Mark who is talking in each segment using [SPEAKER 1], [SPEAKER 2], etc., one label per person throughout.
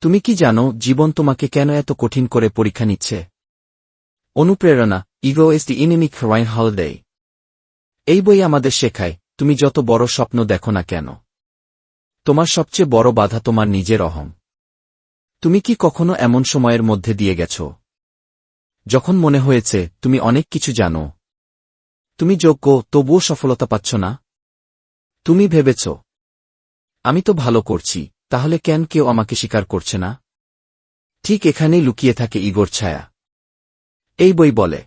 [SPEAKER 1] তুমি কি জানো জীবন তোমাকে কেন এত কঠিন করে পরীক্ষা নিচ্ছে? অনুপ্রেরণা, ego is the enemy crying holiday. এই বই আমাদের শেখায়, তুমি যত বড় স্বপ্ন দেখো না কেন, তোমার সবচেয়ে বড় বাধা তোমার নিজের অহং। তুমি কি কখনো এমন সময়ের মধ্যে দিয়ে গেছ যখন মনে হয়েছে তুমি অনেক কিছু জানো, তুমি যোগ্য, তবুও সফলতা পাচ্ছ না? তুমি ভেবেছ, আমি তো ভালো করছি, তাহলে কেন কেউ আমাকে স্বীকার করছে না? ঠিক এখানেই লুকিয়ে থাকে ইগোর ছায়া। এই বই বলে,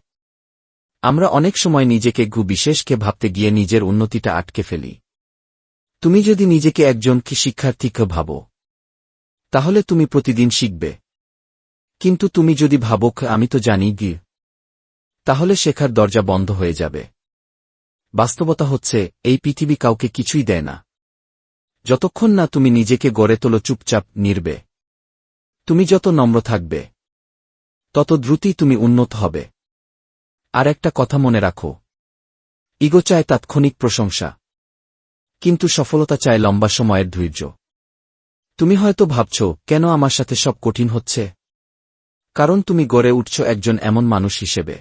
[SPEAKER 1] আমরা অনেক সময় নিজেকে বিশেষকে ভাবতে গিয়ে নিজের উন্নতিটা আটকে ফেলি। তুমি যদি নিজেকে একজন শিক্ষার্থীকে ভাবো, তাহলে তুমি প্রতিদিন শিখবে। কিন্তু তুমি যদি ভাবো আমি তো জানি তাহলে শেখার দরজা বন্ধ হয়ে যাবে। বাস্তবতা হচ্ছে, এই পৃথিবী কাউকে কিছুই দেয় না যতক্ষণ না তুমি নিজেকে গড়ে তোলো চুপচাপ, নির্বে। তুমি যত নম্র থাকবে, তত দ্রুতই তুমি উন্নত হবে। আর একটা কথা মনে রাখো, ইগো চায় তাৎক্ষণিক প্রশংসা, কিন্তু সফলতা চায় লম্বা সময়ের ধৈর্য। তুমি হয়তো ভাবছ, কেন আমার সাথে সব কঠিন হচ্ছে? কারণ তুমি গড়ে উঠছ একজন এমন মানুষ হিসেবে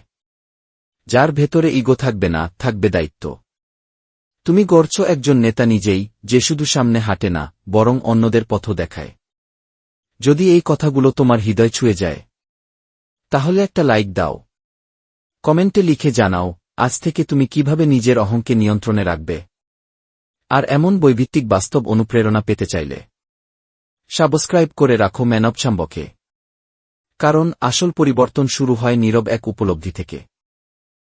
[SPEAKER 1] যার ভেতরে ইগো থাকবে না, থাকবে দায়িত্ব। তুমি গড়ছ একজন নেতা নিজেই, যে শুধু সামনে হাঁটে না, বরং অন্যদের পথ দেখায়। যদি এই কথাগুলো তোমার হৃদয় ছুঁয়ে যায়, তাহলে একটা লাইক দাও, কমেন্টে লিখে জানাও আজ থেকে তুমি কিভাবে নিজের অহংকে নিয়ন্ত্রণে রাখবে। আর এমন বৈভিত্তিক বাস্তব অনুপ্রেরণা পেতে চাইলে সাবস্ক্রাইব করে রাখো ম্যান অব চাম্বকে। কারণ আসল পরিবর্তন শুরু হয় নীরব এক উপলব্ধি থেকে।